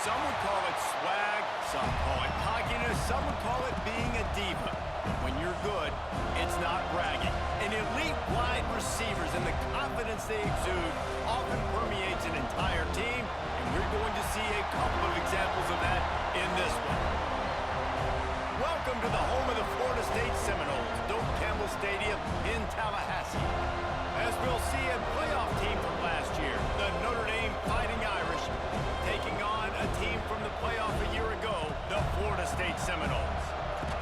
Some would call it swag, some call it cockiness, some would call it being a diva. But when you're good, it's not bragging. And elite wide receivers and the confidence they exude often permeates an entire team, and we're going to see a couple of examples of that in this one. Welcome to the home of the Florida State Seminoles, Doak Campbell Stadium in Tallahassee. As we'll see a playoff team from last year, the Notre Dame Fighting Irish, taking on a team from the playoff a year ago, the Florida State Seminoles.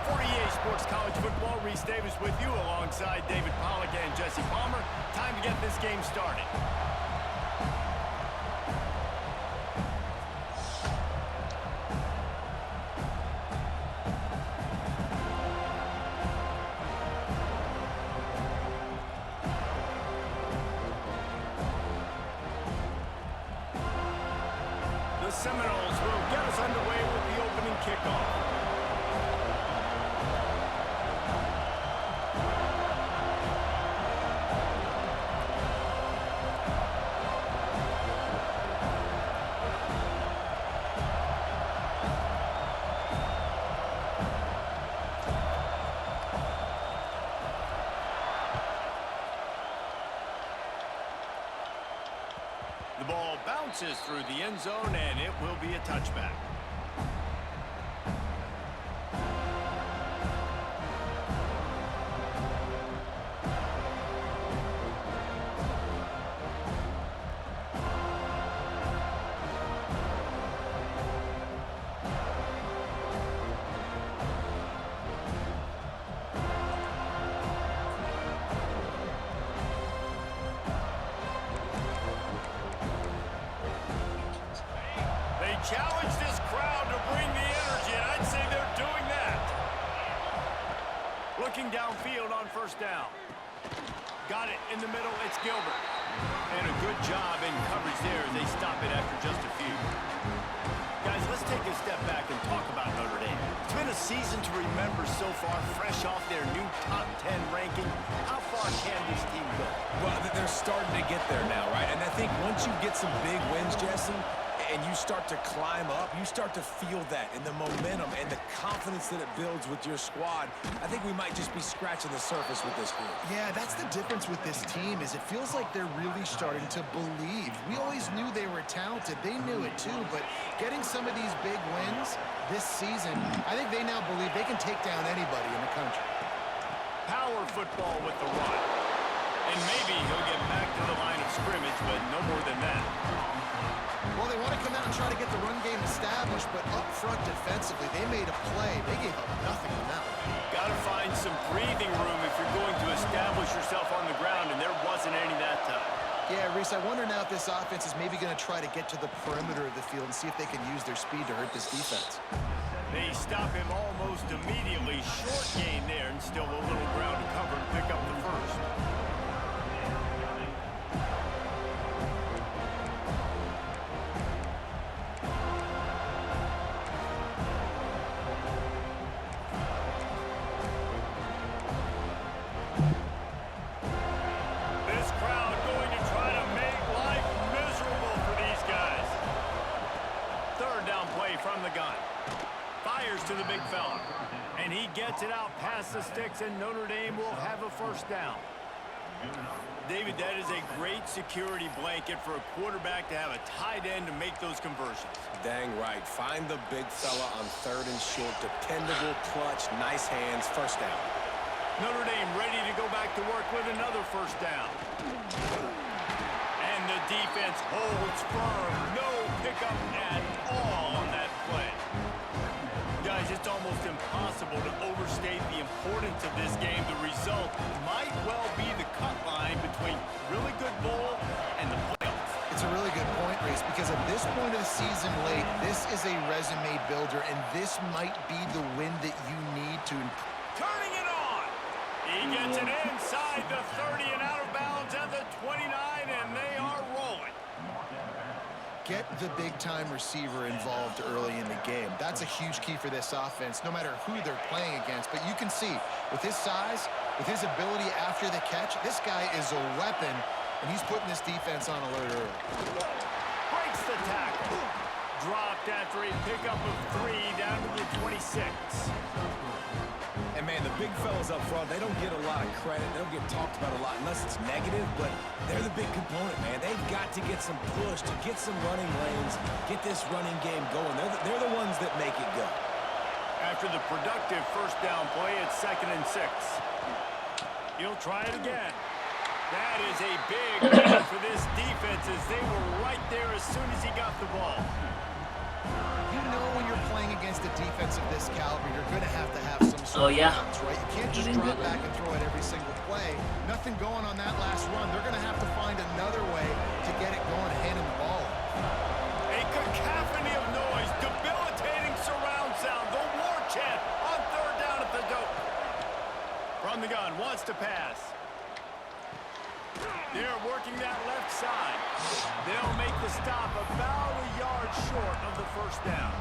For EA Sports College Football, Reese Davis with you alongside David Pollack and Jesse Palmer. Time to get this game started. The Seminoles will get us underway with the opening kickoff. The ball bounces through the end zone, and it will be a touchback. Challenge this crowd to bring the energy, and I'd say they're doing that. Looking downfield on first down. Got it in the middle, it's Gilbert. And a good job in coverage there as they stop it after just a few. Guys, let's take a step back and talk about Notre Dame. It's been a season to remember so far, fresh off their new top 10 ranking. How far can this team go? Well, they're starting to get there now, right? And I think once you get some big wins, Jesse, and you start to climb up, you start to feel that in the momentum and the confidence that it builds with your squad. I think we might just be scratching the surface with this group. Yeah, that's the difference with this team is it feels like they're really starting to believe. We always knew they were talented. They knew it too, but getting some of these big wins this season, I think they now believe they can take down anybody in the country. Power football with the run. And maybe he'll get back to the line of scrimmage, but no more than that. Well, they want to come out and try to get the run game established, but up front defensively, they made a play. They gave up nothing on that one. Got to find some breathing room if you're going to establish yourself on the ground, and there wasn't any that time. Yeah, Reese, I wonder now if this offense is maybe going to try to get to the perimeter of the field and see if they can use their speed to hurt this defense. They stop him almost immediately. Short gain there, and still a little ground to cover and pick up the first. From the gun. Fires to the big fella. And he gets it out past the sticks, and Notre Dame will have a first down. David, that is a great security blanket for a quarterback to have a tight end to make those conversions. Dang right. Find the big fella on third and short. Dependable, clutch, nice hands, first down. Notre Dame ready to go back to work with another first down. And the defense holds firm. No pickup at all on that play. Guys, it's almost impossible to overstate the importance of this game. The result might well be the cut line between really good bowl and the playoffs. It's a really good point, Reese, because at this point of the season late, this is a resume builder, and this might be the win that you need to improve. Turning it on. He gets it inside the 30 and out of bounds at the 29, and they are rolling. Get the big-time receiver involved early in the game. That's a huge key for this offense, no matter who they're playing against. But you can see, with his size, with his ability after the catch, this guy is a weapon, and he's putting this defense on alert early. Breaks the tackle. dropped after a pickup of 3 down to the 26. And, man, the big fellas up front, they don't get a lot of credit. They don't get talked about a lot unless it's negative, but they're the big component, man. They've got to get some push, to get some running lanes, get this running game going. They're the ones that make it go. After the productive first down play, it's 2nd and 6. He'll try it again. That is a big win for this defense as they were right there as soon as he got the ball. You know when you're playing against a defense of this caliber, you're going to have some sort of balance, right? You can't just drop back and throw it every single play. Nothing going on that last run. They're going to have to find another way to get it going, handing the ball. A cacophony of noise, debilitating surround sound, the war chant on 3rd down at the dope. From the gun, wants to pass. They're working that left side. They'll make the stop about a yard short of the first down.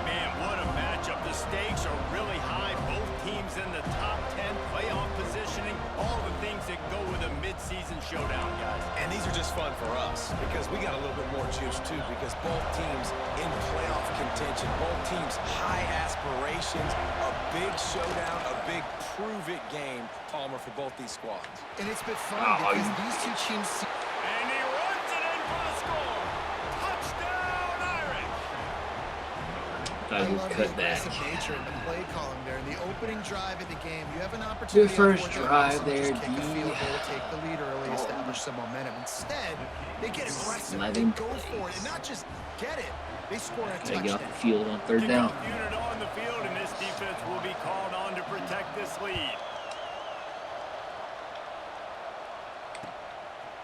Man, what a matchup. The stakes are really high. Both teams in the top 10, playoff positioning, all the things that go with a midseason showdown, guys. And these are just fun for us because we got a little bit more juice, too, because both teams in playoff contention, both teams high aspirations, a big showdown, a big prove-it game, Palmer, for both these squads. And it's been fun because these two teams... And he runs it in for the score. Touchdown, Irish. I love the aggressive nature in the play column there. In the opening drive of the game, you have an opportunity. Good first drive there, kick a field goal, take the lead early, establish some momentum. Instead, they get aggressive. They go for it, and not just get it. They score a touchdown. Get off the field on 3rd down. Unit on the field, and this defense will be called on to protect this lead.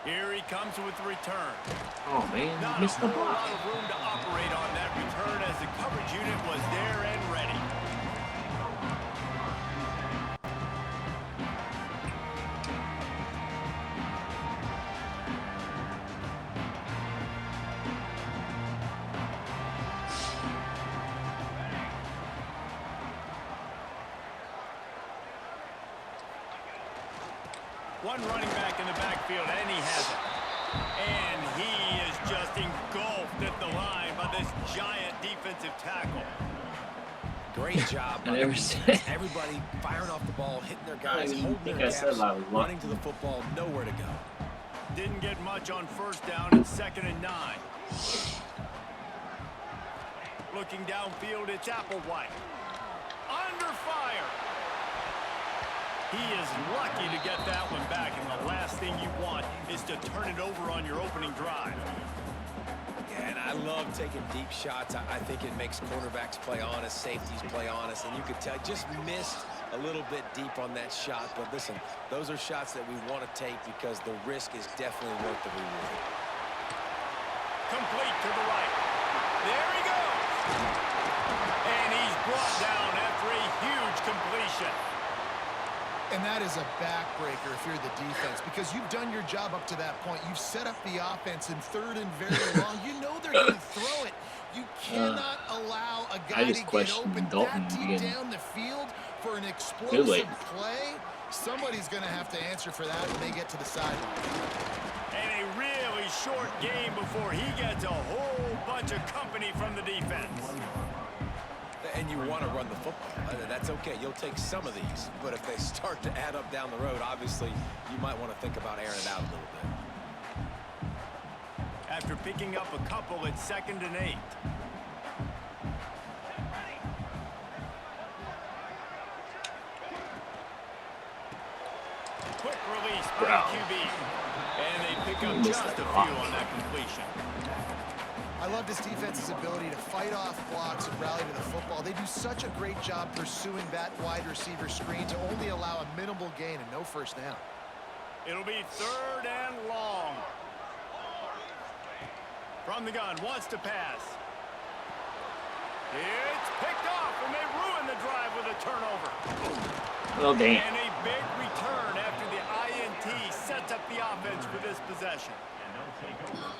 Here he comes with the return. Oh, man, Not you missed a the whole block. lot of room to operate on that return as the coverage unit was there and ready. One running back in the backfield, and he has it. And he is just engulfed at the line by this giant defensive tackle. Great job. Everybody firing off the ball, hitting their guys, holding their gaps, running to the football, nowhere to go. Didn't get much on 1st down and 2nd and 9. Looking downfield, it's Applewhite. Under fire. He is lucky to get that one back, and the last thing you want is to turn it over on your opening drive. Yeah, and I love taking deep shots. I think it makes quarterbacks play honest, safeties play honest, and you could tell just missed a little bit deep on that shot. But listen, those are shots that we want to take because the risk is definitely worth the reward. Complete to the right. There he goes. And he's brought down after a huge completion. And that is a backbreaker if you're the defense because you've done your job up to that point. You've set up the offense in 3rd and very long. You know they're going to throw it. You cannot allow a guy to get open that deep down the field for an explosive play. Somebody's going to have to answer for that when they get to the sideline. And a really short game before he gets a whole bunch of company from the defense. And you want to run the football. That's okay. You'll take some of these. But if they start to add up down the road, obviously, you might want to think about airing it out a little bit. After picking up a couple, it's 2nd and 8. Quick release by the QB. And they pick up just a few on that completion. I love this defense's ability to fight off blocks and rally to the football. They do such a great job pursuing that wide receiver screen to only allow a minimal gain and no 1st down. It'll be 3rd and long. From the gun, wants to pass. It's picked off, and they ruin the drive with a turnover. Well, damn. And a big return after the INT sets up the offense for this possession.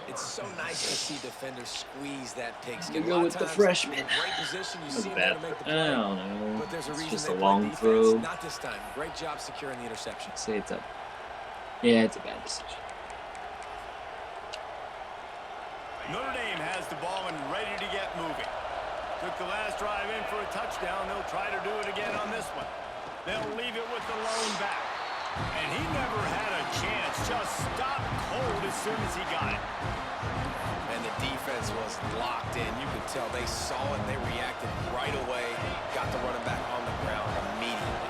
It's so nice to see defenders squeeze that pigskin. Go with the freshman. Great position. You see bad. him to make the play. I don't know. But there's a reason just they a play long defense. throw. Not this time. Great job securing the interception. Say it's up. Yeah, it's a bad decision. Notre Dame has the ball and ready to get moving. Took the last drive in for a touchdown. They'll try to do it again on this one. They'll leave it with the lone back. And he never had a chance. Just stopped cold as soon as he got it. And the defense was locked in. You could tell they saw it. They reacted right away. Got the running back on the ground immediately.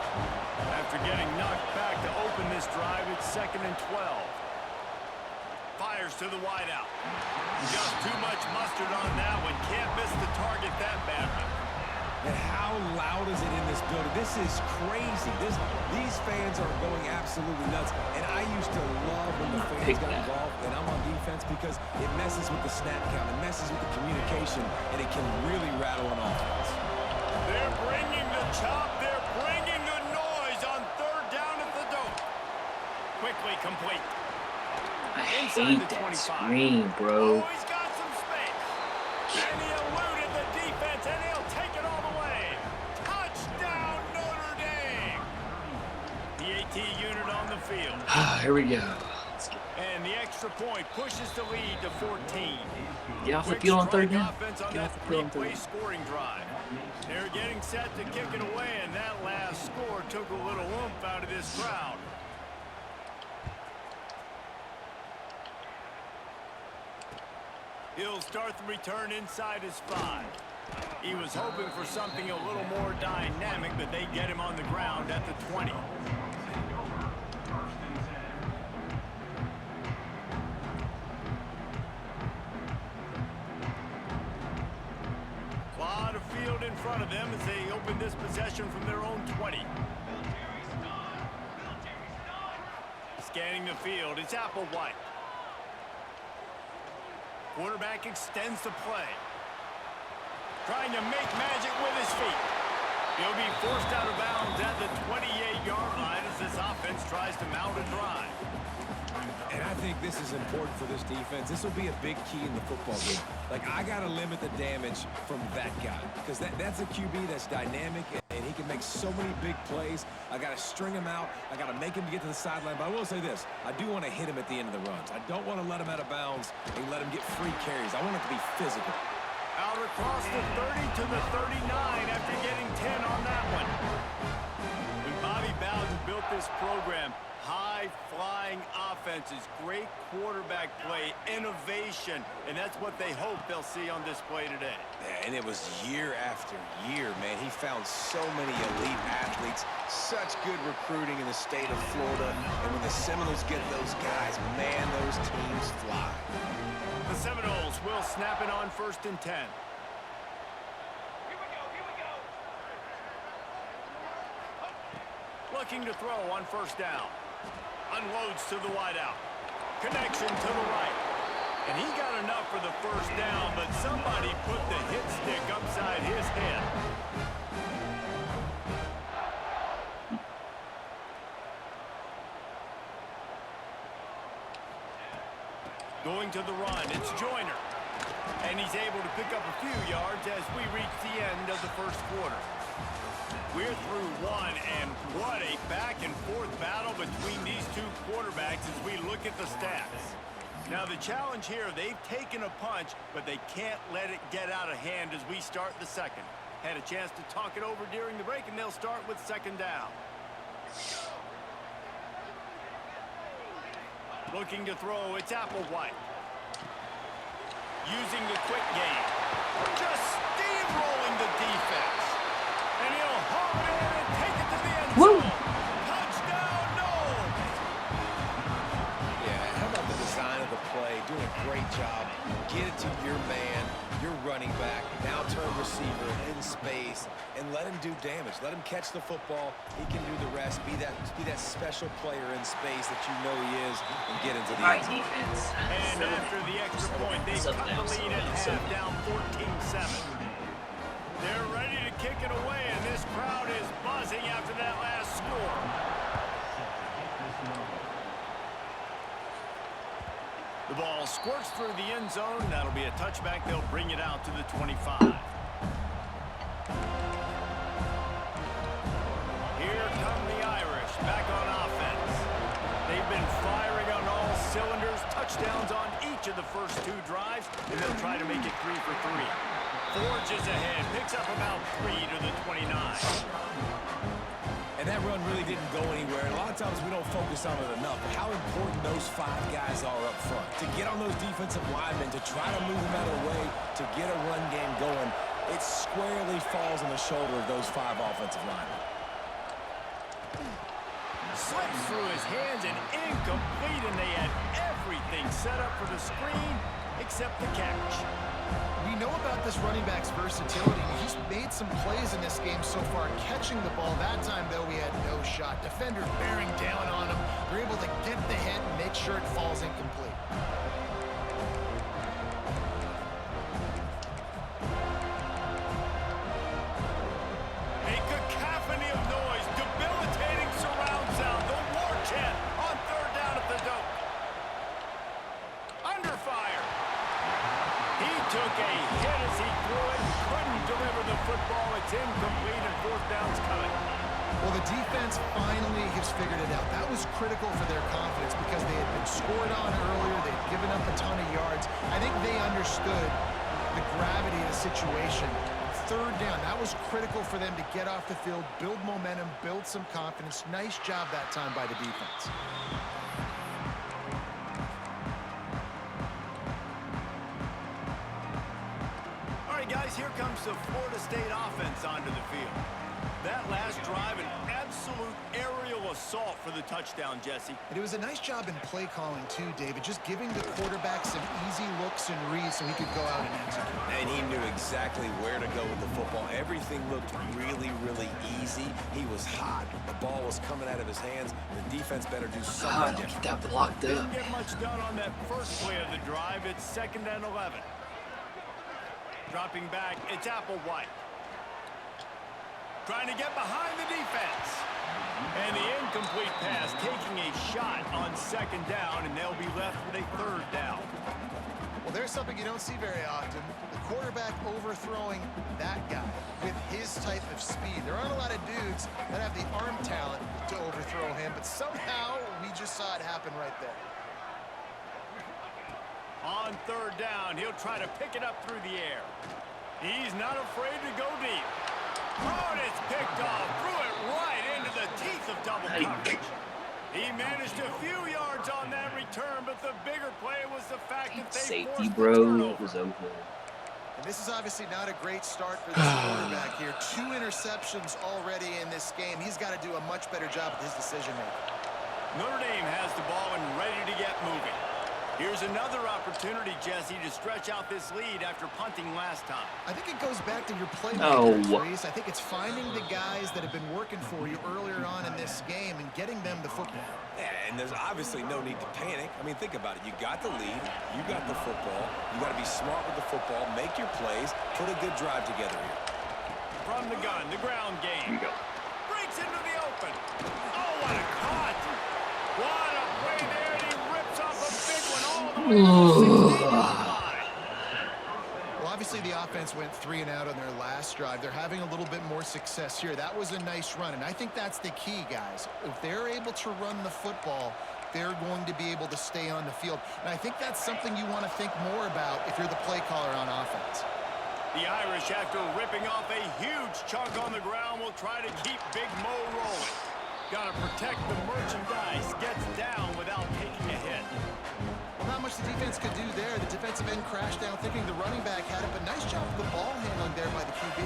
After getting knocked back to open this drive, it's 2nd and 12. Fires to the wideout. Just too much mustard on that one. Can't miss the target that badly. And how loud is it in this building? This is crazy. These fans are going absolutely nuts. And I used to love when the fans got involved, and I'm on defense, because it messes with the snap count. It messes with the communication, and it can really rattle an offense. They're bringing the chop. They're bringing the noise on 3rd down at the dome. Quickly complete. I hate that screen, bro. Oh, he's got some space. And he eluded the defense, and he'll take it all the way. Touchdown, Notre Dame. The AT unit on the field. Here we go. And the extra point pushes the lead to 14. Get off the Quick field on 3rd strike down. offense on Get that off the field on 3rd three-play down. scoring drive. They're getting set to kick it away, and that last score took a little oomph out of this crowd. He'll start the return inside his 5. He was hoping for something a little more dynamic, but they get him on the ground at the 20. A lot of field in front of them as they open this possession from their own 20. Scanning the field, it's Applewhite. Quarterback extends the play. Trying to make magic with his feet. He'll be forced out of bounds at the 28-yard line as this offense tries to mount a drive. And I think this is important for this defense. This will be a big key in the football game. Like, I got to limit the damage from that guy, because that's a QB that's dynamic, and he can make so many big plays. I got to string him out. I got to make him get to the sideline. But I will say this. I do want to hit him at the end of the runs. I don't want to let him out of bounds and let him get free carries. I want it to be physical. Out across the 30 to the 39 after getting 10 on that one. When Bobby Bowden built this program, high-flying offenses, great quarterback play, innovation, and that's what they hope they'll see on display today. Yeah, and it was year after year, man. He found so many elite athletes, such good recruiting in the state of Florida, and when the Seminoles get those guys, man, those teams fly. The Seminoles will snap it on 1st and 10. Looking to throw on 1st down. Unloads to the wideout. Connection to the right. And he got enough for the 1st down, but somebody put the hit stick upside his head. Going to the run, it's Joyner. And he's able to pick up a few yards as we reach the end of the 1st quarter. We're through one, and what a back-and-forth battle between these two quarterbacks as we look at the stats. Now, the challenge here, they've taken a punch, but they can't let it get out of hand as we start the 2nd. Had a chance to talk it over during the break, and they'll start with 2nd down. Looking to throw, it's Applewhite. Using the quick game. Just steamrolling the defense. And he'll haul it in and take it to the end zone. Touchdown, Noles! Yeah, how about the design of the play? Doing a great job. Get it to your man, your running back, now turn receiver in space, and let him do damage. Let him catch the football. He can do the rest. Be that special player in space that you know he is, and get into the end zone. Defense. And after the extra point, they cut the lead at half, down 14-7. They're ready to kick it away, and this crowd is buzzing after that last score. The ball squirts through the end zone. That'll be a touchback. They'll bring it out to the 25. Here come the Irish back on offense. They've been firing on all cylinders, touchdowns on each each of the first 2 drives, and they'll try to make it 3 for 3. Forges ahead, picks up about 3 to the 29. And that run really didn't go anywhere. And a lot of times we don't focus on it enough. But how important those 5 guys are up front. To get on those defensive linemen, to try to move them out of the way, to get a run game going, it squarely falls on the shoulder of those 5 offensive linemen. Slips through his hands and incomplete, and they had everything set up for the screen except the catch. We know about this running back's versatility. He's made some plays in this game so far, catching the ball. That time, though, we had no shot. Defender bearing down on him. They're able to get the hit and make sure it falls incomplete. A cacophony of noise, debilitating surround sound. The war chant on 3rd down at the dope. Under fire. He took a hit as he threw it, couldn't deliver the football. It's incomplete, and 4th down's coming. Well, the defense finally has figured it out. That was critical for their confidence because they had been scored on earlier. They'd given up a ton of yards. I think they understood the gravity of the situation. 3rd down, that was critical for them to get off the field, build momentum, build some confidence. Nice job that time by the defense. Guys, here comes the Florida State offense onto the field. That last drive, an absolute aerial assault for the touchdown, Jesse. And it was a nice job in play calling, too, David, just giving the quarterback some easy looks and reads so he could go out and execute. And he knew exactly where to go with the football. Everything looked really, really easy. He was hot. The ball was coming out of his hands. The defense better do something different. Get that blocked up. Didn't get much done on that first play of the drive. It's 2nd and 11. Dropping back, it's Applewhite. Trying to get behind the defense. And the incomplete pass, taking a shot on 2nd down, and they'll be left with a 3rd down. Well, there's something you don't see very often. The quarterback overthrowing that guy with his type of speed. There aren't a lot of dudes that have the arm talent to overthrow him, but somehow we just saw it happen right there. On 3rd down, he'll try to pick it up through the air. He's not afraid to go deep. Oh, and it's picked off. Threw it right into the teeth of double coverage. He managed a few yards on that return, but the bigger play was the fact that they Safety, forced bro. the turnover. It was over. And this is obviously not a great start for this quarterback here. 2 interceptions already in this game. He's got to do a much better job with his decision-making. Notre Dame has the ball and ready to get moving. Here's another opportunity, Jesse, to stretch out this lead after punting last time. I think it goes back to your playmakers, Oh. Reese. I think it's finding the guys that have been working for you earlier on in this game and getting them the football. Yeah, and there's obviously no need to panic. I mean, think about it. You got the lead. You got the football. You got to be smart with the football. Make your plays. Put a good drive together here. From the gun, the ground game. Here we go. Breaks into the open. Oh, what a cut. What a play there, and he rips off a big one all the way to the 16-yard line. Well, obviously the offense went 3 and out on their last drive. They're having a little bit more success here. That was a nice run, and I think that's the key, guys. If they're able to run the football, they're going to be able to stay on the field. And I think that's something you want to think more about if you're the play caller on offense. The Irish, after ripping off a huge chunk on the ground, will try to keep Big Mo rolling. Got to protect the merchandise. Gets down without taking a hit. Well, not much the defense could do there. The defensive end crashed down thinking the running back had it, but nice job with the ball handling there by the QB.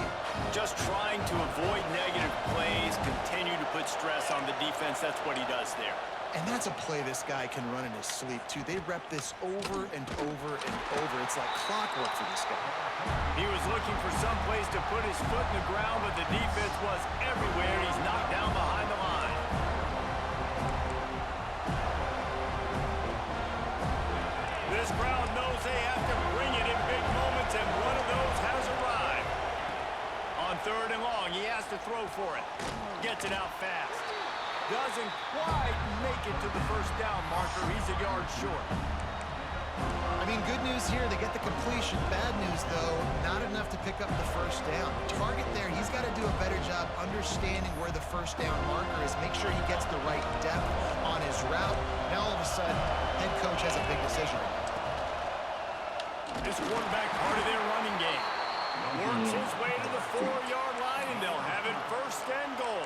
Just trying to avoid negative plays, continue to put stress on the defense. That's what he does there. And that's a play this guy can run in his sleep, too. They rep this over and over and over. It's like clockwork for this guy. He was looking for some place to put his foot in the ground, but the defense was everywhere. He's knocked down behind the line. This crowd knows they have to bring it in big moments, and one of those has arrived. On 3rd and long, he has to throw for it. Gets it out fast. Doesn't quite make it to the 1st down marker. He's a yard short. I mean, good news here, they get the completion. Bad news, though, not enough to pick up the 1st down. Target there, he's got to do a better job understanding where the 1st down marker is. Make sure he gets the right depth on his route. Now, all of a sudden, head coach has a big decision. This quarterback part of their running game. Works his way to the 4-yard line, and they'll have it 1st and goal.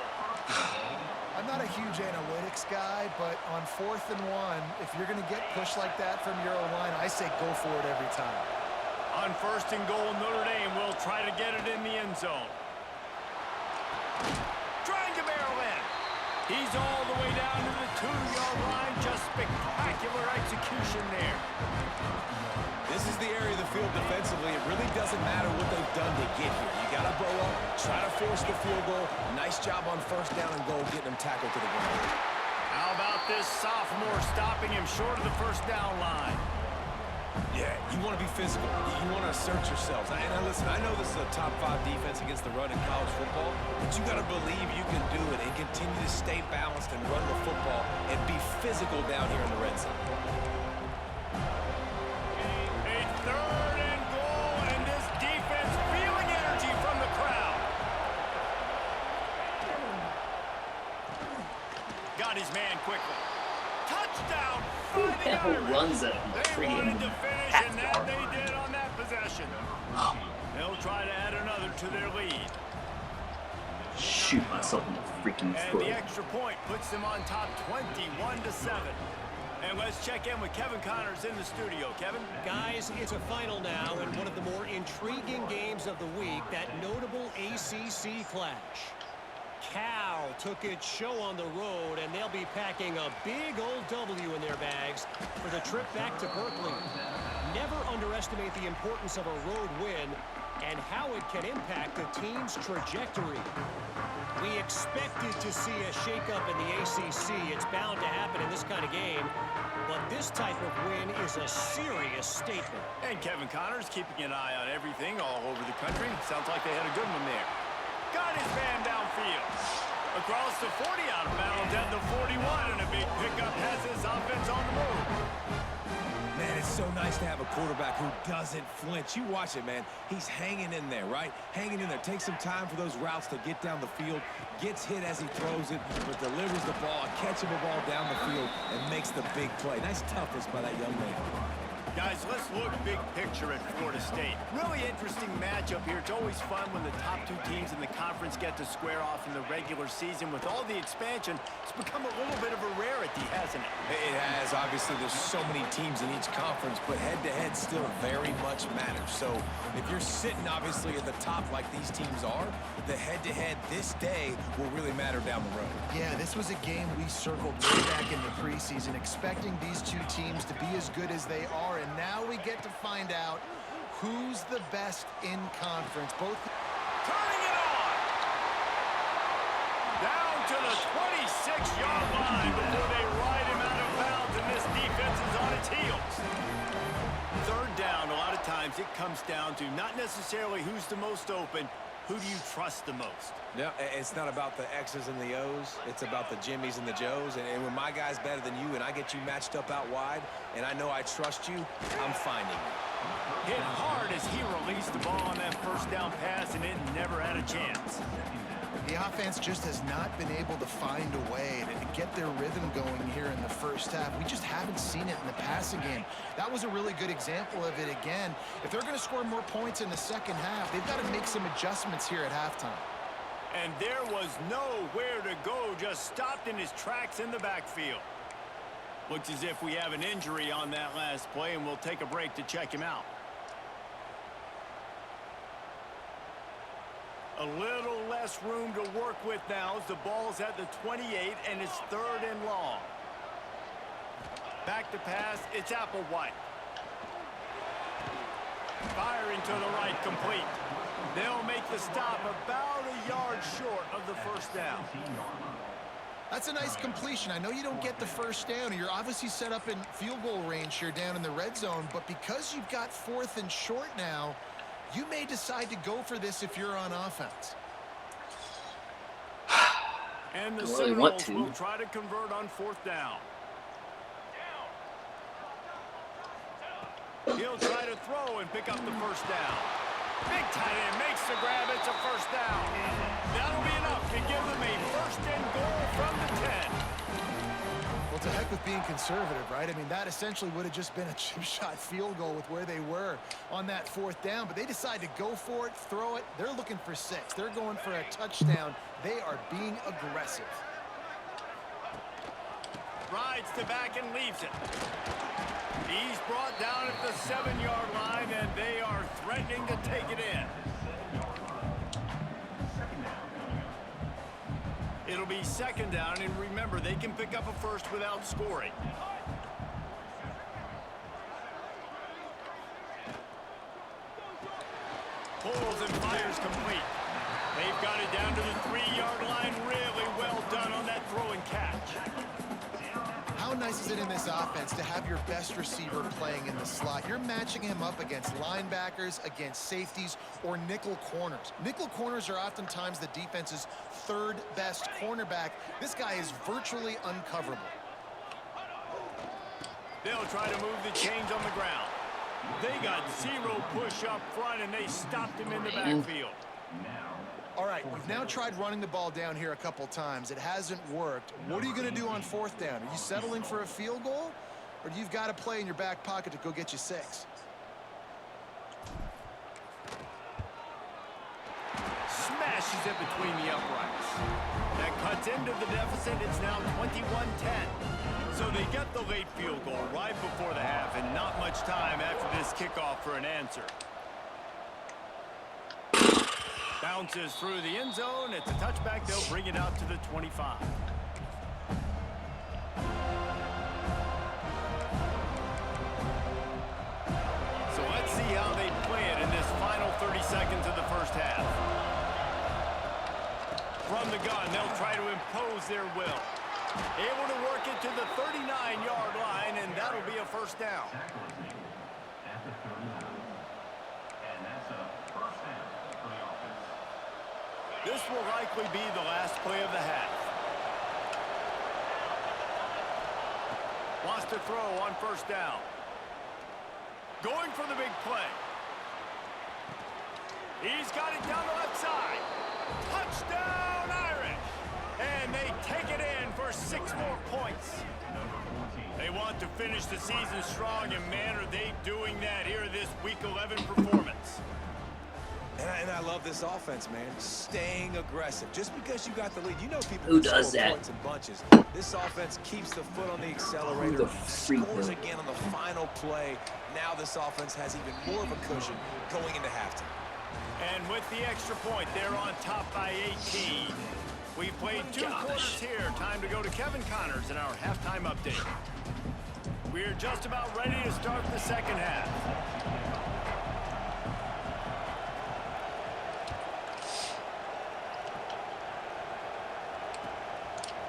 I'm not a huge analytics guy, but on 4th and 1, if you're going to get pushed like that from your O-line, I say go for it every time. On 1st and goal, Notre Dame will try to get it in the end zone. Trying to barrel in. He's all the way down to the 2-yard line. Just spectacular execution there. This is the area of the field defensively. It really doesn't matter what they've done to get here. You got to bow up, try to force the field goal. Nice job on 1st down and goal, getting him tackled to the ground. How about this sophomore stopping him short of the 1st down line? Yeah, you want to be physical. You want to assert yourselves. And listen, I know this is a top 5 defense against the run in college football, but you got to believe you can do it and continue to stay balanced and run the football and be physical down here in the red zone. A 3rd and goal, and this defense feeling energy from the crowd. Got his man quickly. Touchdown! Who the hell runs at him? They wanted to finish, and that they did on that possession. They'll try to add another to their lead. Shoot myself in the freaking And foot. the extra point puts them on top 21-7. And let's check in with Kevin Connors in the studio. Kevin? Guys, it's a final now in one of the more intriguing games of the week, that notable ACC clash. Cal took its show on the road, and they'll be packing a big old W in their bags for the trip back to Berkeley. Never underestimate the importance of a road win and how it can impact a team's trajectory. We expected to see a shakeup in the ACC. It's bound to happen in this kind of game. But this type of win is a serious statement. And Kevin Connors keeping an eye on everything all over the country. Sounds like they had a good one there. Got his man downfield. Across the 40, out of bounds at the 41, and a big pickup has his offense on the move. Man, it's so nice to have a quarterback who doesn't flinch. You watch it, man. He's hanging in there, right? Hanging in there. Takes some time for those routes to get down the field. Gets hit as he throws it, but delivers the ball, a catchable ball down the field, and makes the big play. Nice toughness by that young man. Guys, let's look big picture at Florida State. Really interesting matchup here. It's always fun when the top 2 teams in the conference get to square off in the regular season. With all the expansion, it's become a little bit of a rarity, hasn't it? It has. Obviously, there's so many teams in each conference, but head-to-head still very much matters. So if you're sitting, obviously, at the top like these teams are, the head-to-head this day will really matter down the road. Yeah, this was a game we circled way back in the preseason, expecting these 2 teams to be as good as they are, and now we get to find out who's the best in conference. Both Turning it on! Down to the 26-yard line before they ride him out of bounds, and this defense is on its heels. 3rd down, a lot of times it comes down to not necessarily who's the most open, who do you trust the most? Yeah, it's not about the X's and the O's. It's about the Jimmies and the Joes. And when my guy's better than you and I get you matched up out wide and I know I trust you, I'm finding you. Hit hard as he released the ball on that 1st down pass, and it never had a chance. the offense just has not been able to find a way to get their rhythm going here in the first half. We just haven't seen it in the passing game. That was a really good example of it again. If they're going to score more points in the second half, they've got to make some adjustments here at halftime. And there was nowhere to go, just stopped in his tracks in the backfield. Looks as if we have an injury on that last play, and we'll take a break to check him out. A little less room to work with now as the ball's at the 28, and it's 3rd and long. Back to pass, it's Applewhite. Firing to the right, complete. They'll make the stop about a yard short of the first down. That's a nice completion. I know you don't get the first down. You're obviously set up in field goal range here down in the red zone, but because you've got 4th and short now, you may decide to go for this if you're on offense. And the Really want Seminoles to. will try to convert on 4th down. He'll try to throw and pick up the first down. Big tight end makes the grab. It's a first down. That'll be enough to give them a 1st and goal from the 10. Well, Well, to heck with being conservative, right? I mean, that essentially would have just been a chip shot field goal with where they were on that 4th down. But they decide to go for it, throw it. They're looking for 6. They're going for a touchdown. They are being aggressive. Rides to back and leaves it. He's brought down at the 7-yard line, and they are threatening to take it in. It'll be 2nd down, and remember, they can pick up a first without scoring. Pulls and fires complete. They've got it down to the 3-yard line. Really well done on that throw and catch. How nice is it in this offense to have your best receiver playing in the slot? You're matching him up against linebackers, against safeties, or nickel corners. Nickel corners are oftentimes the defense's 3rd best cornerback. This guy is virtually uncoverable. They'll try to move the chains on the ground. They got 0 push up front, and they stopped him in the backfield. All right, we've now tried running the ball down here a couple times. It hasn't worked. What are you going to do on 4th down? Are you settling for a field goal? Or do you got a play in your back pocket to go get you 6? Smashes it between the uprights. That cuts into the deficit. It's now 21-10. So they get the late field goal right before the half, and not much time after this kickoff for an answer. Bounces through the end zone. It's a touchback. They'll bring it out to the 25. So let's see how they play it in this final 30 seconds of the first half. From the gun, they'll try to impose their will. Able to work it to the 39-yard line, and that'll be a first down. This will likely be the last play of the half. Wants to throw on 1st down. Going for the big play. He's got it down the left side. Touchdown, Irish! And they take it in for 6 more points. They want to finish the season strong, and man, are they doing that here in this Week 11 performance. And I love this offense, man. Staying aggressive. Just because you got the lead, you know people Who can does score that? points in bunches. This offense keeps the foot on the accelerator, scores again on the final play. Now this offense has even more of a cushion going into halftime. And with the extra point, they're on top by 18. We've played 2 quarters here. Time to go to Kevin Connors in our halftime update. We're just about ready to start the 2nd half.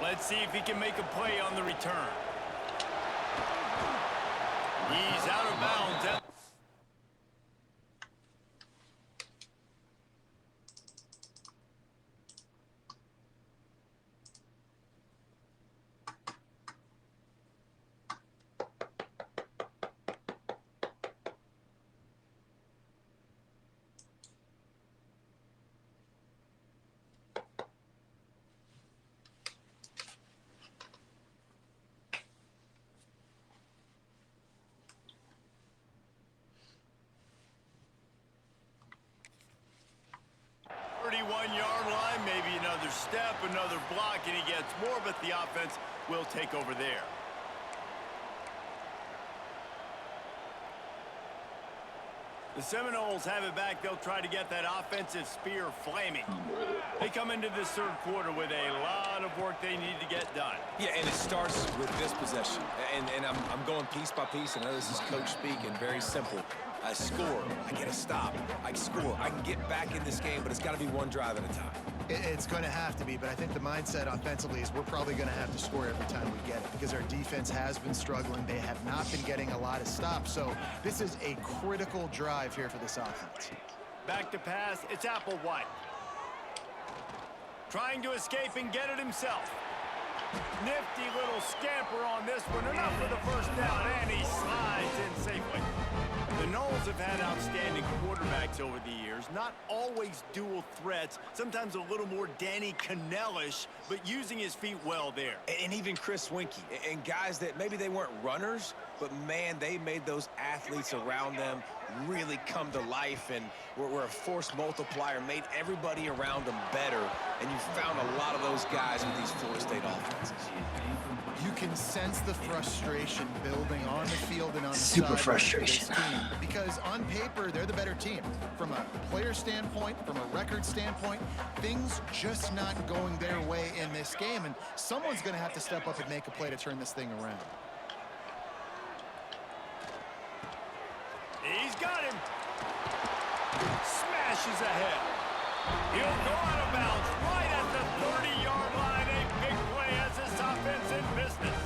Let's see if he can make a play on the return. He's out of bounds. Step, another block, and he gets more, but the offense will take over there. The Seminoles have it back. They'll try to get that offensive spear flaming. They come into this 3rd quarter with a lot of work they need to get done. Yeah, and it starts with this possession. And I'm going piece by piece. I know this is coach speak and very simple. I score. I get a stop. I score. I can get back in this game, but it's got to be one drive at a time. It's going to have to be, but I think the mindset offensively is we're probably going to have to score every time we get it because our defense has been struggling. They have not been getting a lot of stops, so this is a critical drive here for this offense. Back to pass. It's Applewhite. Trying to escape and get it himself. Nifty little scamper on this one. Enough for the first down, and he slides in safely. The Noles have had outstanding quarterbacks over the years. Not always dual threats. Sometimes a little more Danny Cannellish, but using his feet well there. And even Chris Winkie. And guys that maybe they weren't runners, but, man, they made those athletes around them really come to life and were a force multiplier, made everybody around them better. And you found a lot of those guys with these Florida State offenses. You can sense the frustration building on the field and on the Super sideline frustration. for this team, because on paper they're the better team. From a player standpoint, from a record standpoint, things just not going their way in this game, and someone's going to have to step up and make a play to turn this thing around. He's got him. Smashes ahead. He'll go out of bounds right at the 30-yard line. A big play as this offense in business.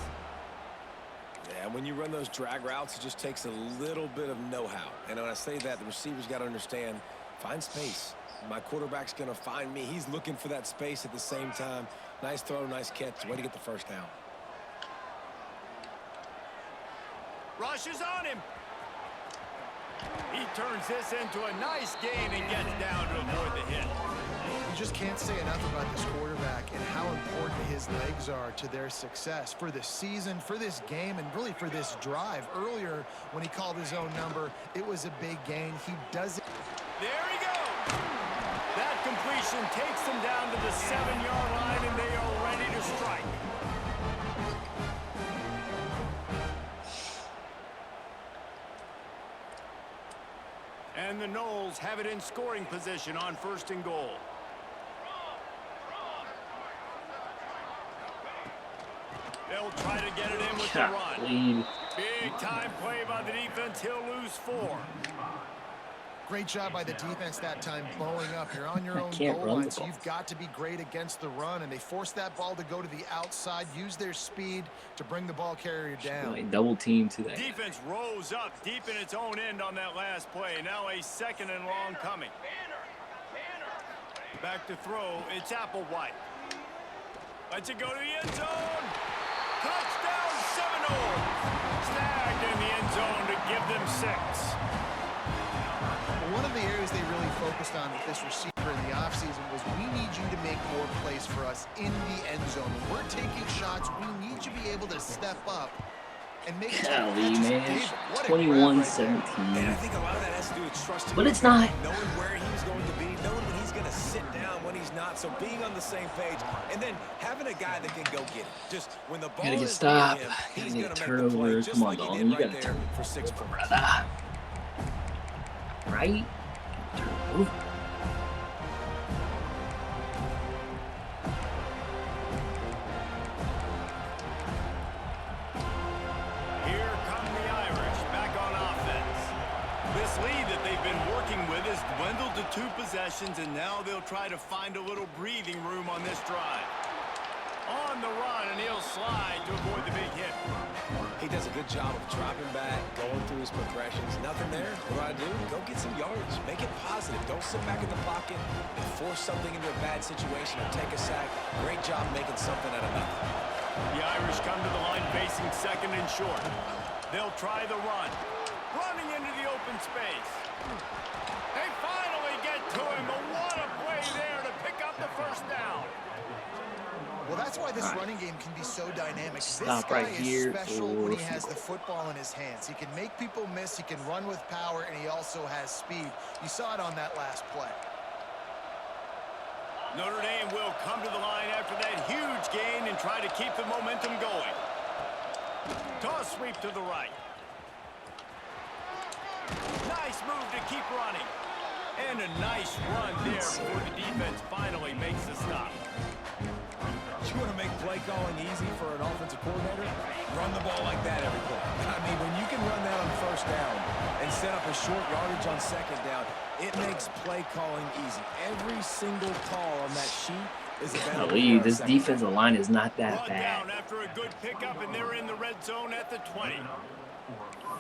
Yeah, when you run those drag routes, it just takes a little bit of know-how. And when I say that, the receiver's got to understand, find space. My quarterback's going to find me. He's looking for that space at the same time. Nice throw, nice catch. Way to get the first down. Rushes on him. He turns this into a nice gain and gets down to avoid the hit. You just can't say enough about this quarterback and how important his legs are to their success for the season, for this game, and really for this drive. Earlier, when he called his own number, it was a big gain. He does it. There he goes. That completion takes them down to the 7-yard line, and they are ready to strike. And the Noles have it in scoring position on 1st and goal. They'll try to get it in with the run. Big time play by the defense. He'll lose 4. Great job by the defense that time, blowing up. You're on your own Can't goal run line, the so ball. you've got to be great against the run, and they forced that ball to go to the outside, use their speed to bring the ball carrier down. Like double team to that. Defense rose up deep in its own end on that last play. Now a 2nd and long coming. Back to throw. It's Applewhite. Lets it go to the end zone. Touchdown, Seminoles. Snagged in the end zone to give them 6. One of the areas they really focused on with this receiver in the offseason was, we need you to make more plays for us in the end zone. When we're taking shots, we need you to be able to step up and make Golly, man. What a grab 21-17. And I think a lot of that has to do with trusting. But it's not. Knowing where he's going to be, knowing when he's going to sit down, when he's not. So being on the same page, and then having a guy that can go get it. Just when the ball Gotta get is stopped. near him, Gotta he's get going to make the play, turnovers. just Come on, like he Dalton. did You right gotta there turn for 6 points. brother. Right? Turn. Here come the Irish back on offense. This lead that they've been working with has dwindled to 2 possessions, and now they'll try to find a little breathing room on this drive. On the run, and he'll slide to avoid the big hit. He does a good job of dropping back, going through his progressions. Nothing there. What do? Go get some yards. Make it positive. Don't sit back in the pocket and force something into a bad situation or take a sack. Great job making something out of nothing. The Irish come to the line facing 2nd and short. They'll try the run. Running into the open space. They finally get to him, but what a play there to pick up the 1st down. Well, that's why this running game can be so dynamic. Stop This guy right is here special for when he field has goal. the football in his hands. He can make people miss, he can run with power, and he also has speed. You saw it on that last play. Notre Dame will come to the line after that huge gain and try to keep the momentum going. Toss sweep to the right. Nice move to keep running. And a nice run there before the defense finally makes the stop. You want to make play calling easy for an offensive coordinator? Run the ball like that every play. I mean, when you can run that on 1st down and set up a short yardage on 2nd down, it makes play calling easy. Every single call on that sheet is available. Golly, this defensive line is not that Brought bad. down after a good pickup, and they're in the red zone at the 20.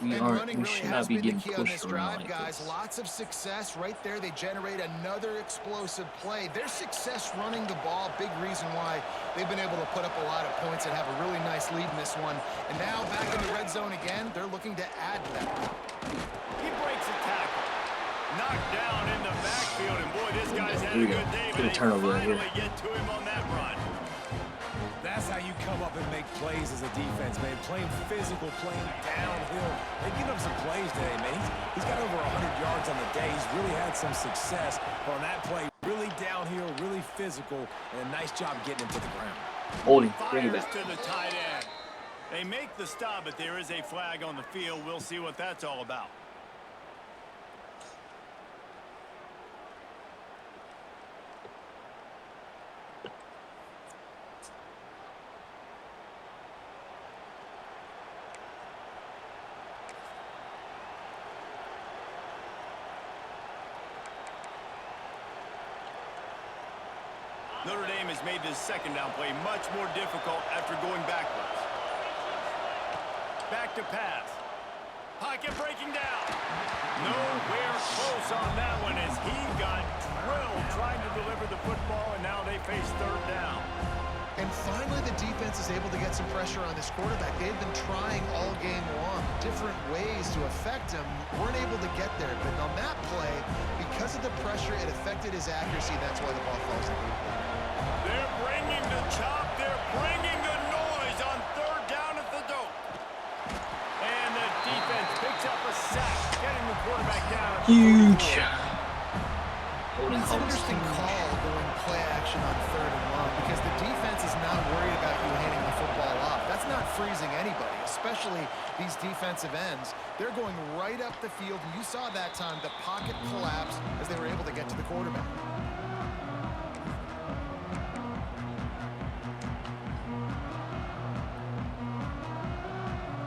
We And running we really should has not be been the getting key on this pushed around drive, like guys. this. Lots of success right there. They generate another explosive play. Their success running the ball, big reason why they've been able to put up a lot of points and have a really nice lead in this one. And now back in the red zone again, they're looking to add to that. He breaks a tackle. knocked down in the backfield, and boy, this guy's had a good day, but they finally get to him on that run. That's how you come up and make plays as a defense, man. Playing physical, playing downhill. They give him some plays today, man. He's got over 100 yards on the day. He's really had some success on that play. Really downhill, really physical, and a nice job getting him to the ground. Holding, bring it Fires back. to the tight end. They make the stop, but there is a flag on the field. We'll see what that's all about. Notre Dame has made this second down play much more difficult after going backwards. Back to pass. Pocket breaking down. Nowhere close on that one as he got drilled trying to deliver the football, and now they face third down. And finally, the defense is able to get some pressure on this quarterback. They've been trying all game long, different ways to affect him. Weren't able to get there, but on that play, because of the pressure, it affected his accuracy. That's why the ball falls incomplete. They're bringing the chop. They're bringing the noise on third down at the dope. And the defense picks up a sack, getting the quarterback down. Huge. It's an interesting call going play action on third and long because the defense is not worried about you handing the football off. That's not freezing anybody, especially these defensive ends. They're going right up the field. You saw that time the pocket collapse as they were able to get to the quarterback.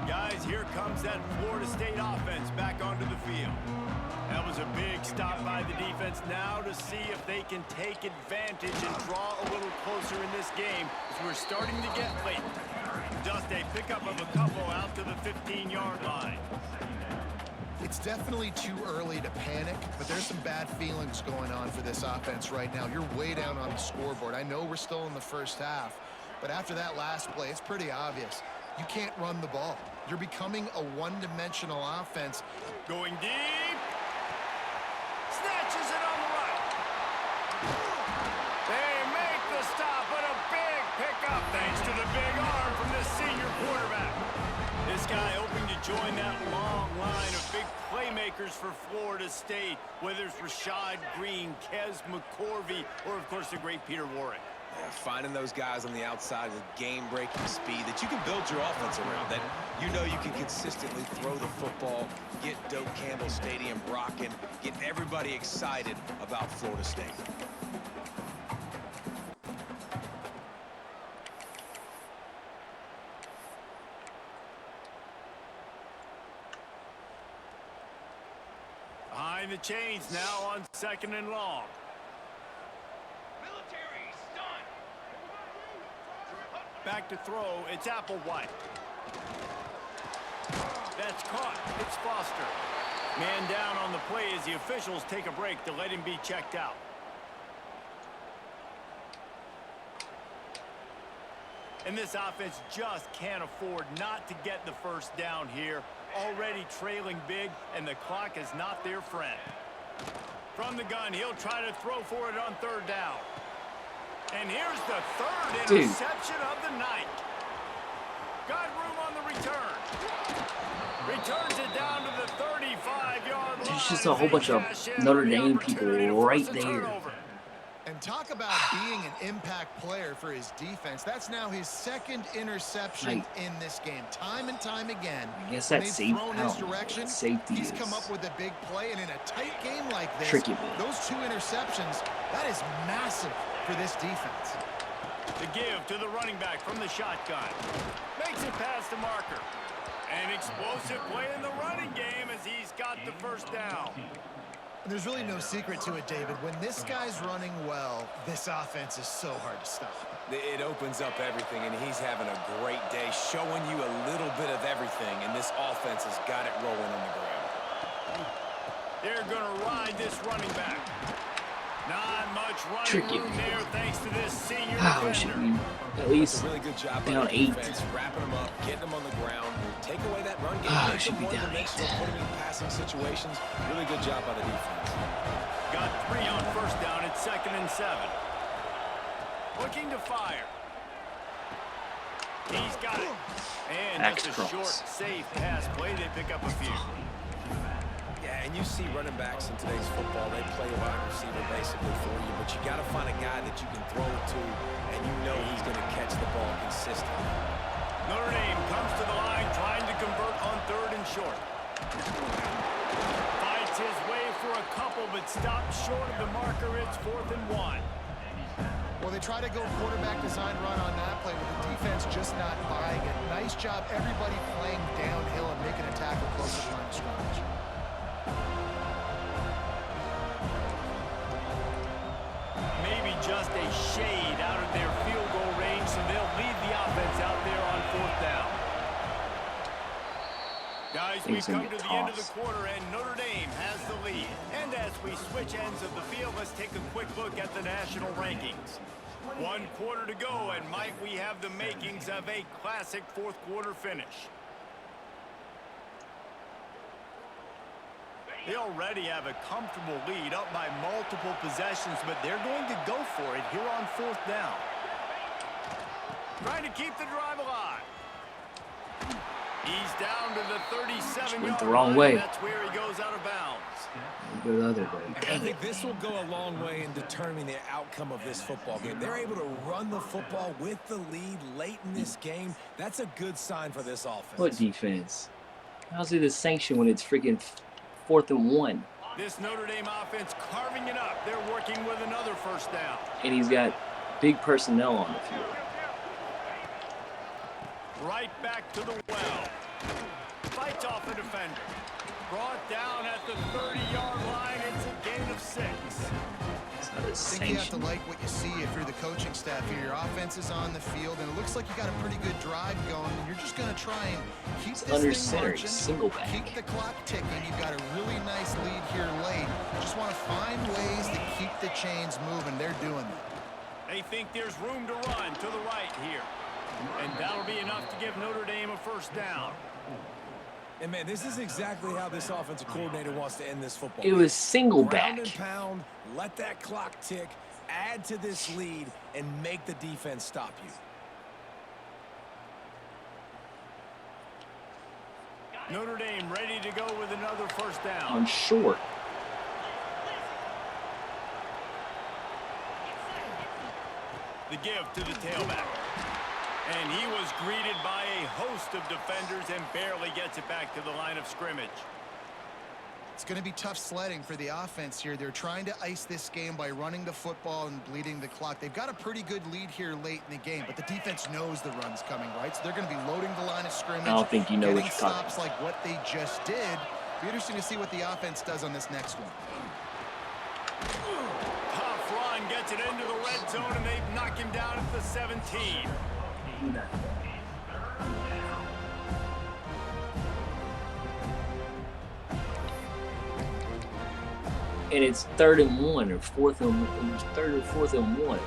Guys, here comes that Florida State offense back onto the field. That was a big stop by the defense. Now to see if they can take advantage and draw a little closer in this game as we're starting to get late. Just a pickup of a couple out to the 15-yard line. It's definitely too early to panic, but there's some bad feelings going on for this offense right now. You're way down on the scoreboard. I know we're still in the first half, but after that last play, it's pretty obvious. You can't run the ball. You're becoming a one-dimensional offense. Going deep. Snatches it on the right. They make the stop, but a big pickup thanks to the big arm from this senior quarterback. This guy hoping to join that long line of big playmakers for Florida State, whether it's Rashad Green, Kez McCorvey, or, of course, the great Peter Warrick. Yeah, finding those guys on the outside with game-breaking speed that you can build your offense around, that you know you can consistently throw the football, get Doak Campbell Stadium rocking, get everybody excited about Florida State. Behind the chains now on second and long. Back to throw, it's Applewhite. That's caught, it's Foster. Man down on the play as the officials take a break to let him be checked out. And this offense just can't afford not to get the first down here. Already trailing big, and the clock is not their friend. From the gun, he'll try to throw for it on third down. And here's the third interception of the night. Got room on the return. Returns it down to the 35-yard line. There's just a whole bunch of Notre Dame people right there. And talk about being an impact player for his defense. That's now his second interception in this game. Time and time again. I guess that's safe. Safety He's come up with a big play, and in a tight game like this, those two interceptions, that is massive for this defense. The give to the running back from the shotgun. Makes it past the marker. An explosive play in the running game as he's got the first down. There's really no secret to it, David. When this guy's running well, this offense is so hard to stop. It opens up everything, and he's having a great day, showing you a little bit of everything, and this offense has got it rolling on the ground. They're going to ride this running back. Not much Tricky. running room there thanks to this senior Oh, should defender. be at least Really good job down on the 8. defense, wrapping them up, getting them on the ground, take away that run game, Oh, make should them be down 8. one-dimensional, put them in passing situations. Really good job by the defense. Got 3 on first down. It's 2nd and 7. Looking to fire. He's got it. And Max just a short, Cross. safe pass play. They pick up a few. Yeah, and you see running backs in today's football, they play a wide receiver basically for you, but you got to find a guy that you can throw it to, and you know he's going to catch the ball consistently. Notre Dame comes to the line trying to convert on 3rd and short. Fights his way for a couple, but stops short of the marker. It's 4th and 1. Well, they try to go quarterback design run on that play, but the defense just not buying it. Nice job, everybody playing downhill and making a tackle close to the line of scrimmage. Maybe just a shade out of their field goal range, so they'll lead the offense out there on 4th down. Guys, we've come to the end of the quarter, and Notre Dame has the lead. And as we switch ends of the field, let's take a quick look at the national rankings. 1 quarter to go, and Mike, we have the makings of a classic 4th quarter finish. They already have a comfortable lead, up by multiple possessions, but they're going to go for it here on 4th down. Trying to keep the drive alive. He's down to the 37-yard went the wrong way. That's where he goes out of bounds. Go the other way. I think this will go a long way in determining the outcome of this football game. They're able to run the football with the lead late in this game. That's a good sign for this offense. What defense? How's it a sanction when it's freaking 4th and 1? This Notre Dame offense carving it up. They're working with another 1st down. And he's got big personnel on the field. Right back to the well. Fights off a defender. Brought down at the 30-yard line. It's a gain of 6. It's not a I think you have to sanction. like what you see if you're the coaching staff here. Your offense is on the field, and it looks like you got a pretty good drive going. And you're just going to try and keep this Under thing center, marching, single back. keep the clock ticking. You've got a really nice lead here late. Just want to find ways to keep the chains moving. They're doing that. They think there's room to run to the right here. And that'll be enough to give Notre Dame a 1st down. And, man, this is exactly how this offensive coordinator wants to end this football It game. was single Ground back. and pound, let that clock tick, add to this lead, and make the defense stop you. Notre Dame ready to go with another 1st down. On short. The give to the tailback. And he was greeted by a host of defenders and barely gets it back to the line of scrimmage. It's going to be tough sledding for the offense here. They're trying to ice this game by running the football and bleeding the clock. They've got a pretty good lead here late in the game, but the defense knows the run's coming, right? So they're going to be loading the line of scrimmage. I don't think you know what getting you're talking stops like what they just did. It'll be interesting to see what the offense does on this next one. Tough run gets it into the red zone, and they knock him down at the 17. And it's 3rd and 1 or 4th and 3rd or 4th and 1.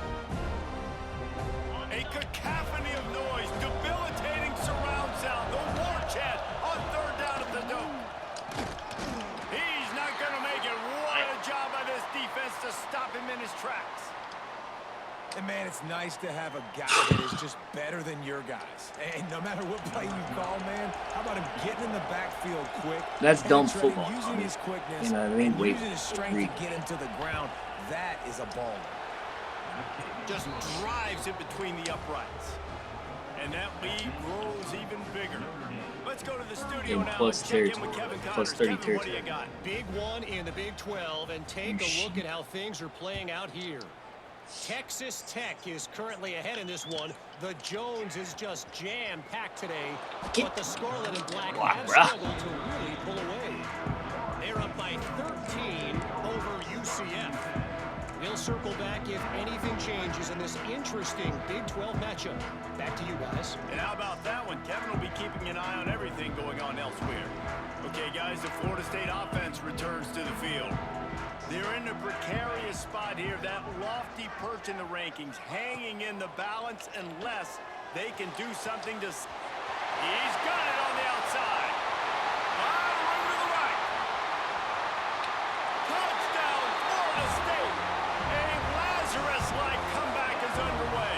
A cacophony of noise, debilitating surround sound. The war chant on 3rd down at the dome. He's not going to make it. What a job by this defense to stop him in his tracks. And, man, it's nice to have a guy that is just better than your guys. And no matter what play you call, man, how about him getting in the backfield quick? That's dumb penetrating, football. Using his quickness, You know what I mean? and Wait, using his strength read. to get him to the ground. That is a baller. Just drives it between the uprights. And that lead grows even bigger. Let's go to the studio In now plus and check in territory. with Kevin Plus Connors. 30 Kevin, what do you territory. got? Big one in the Big 12, and take a look at how things are playing out here. Texas Tech is currently ahead in this one. The Jones is just jam-packed today, but the Scarlet and Black have struggled to really pull away. They're up by 13 over UCF. We'll circle back if anything changes in this interesting Big 12 matchup. Back to you guys. And how about that one? Kevin will be keeping an eye on everything going on elsewhere. Okay, guys, the Florida State offense returns to the field. They're in a precarious spot here. That lofty perch in the rankings, hanging in the balance unless they can do something to... He's got it on the outside. Over to the right. Touchdown, Florida State. A Lazarus-like comeback is underway.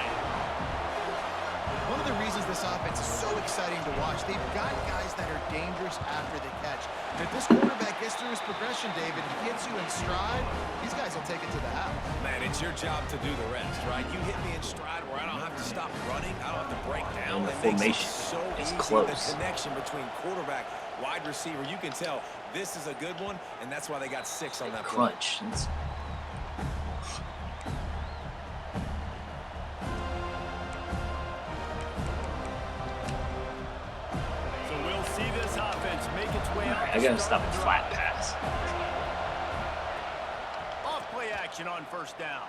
One of the reasons this offense is so exciting to watch, they've got guys that are dangerous after the catch. And if this quarterback gets through his progression, David, he gets you in stride, these guys will take it to the house. Man, it's your job to do the rest, right? You hit me in stride where I don't have to stop running. I don't have to break down. And the It makes formation it so is easy. close. The connection between quarterback, wide receiver, you can tell this is a good one, and that's why they got 6 on that play. Crunch. It's, So we'll see this offense make its way out. I gotta stop a flat pass. Off play action on first down.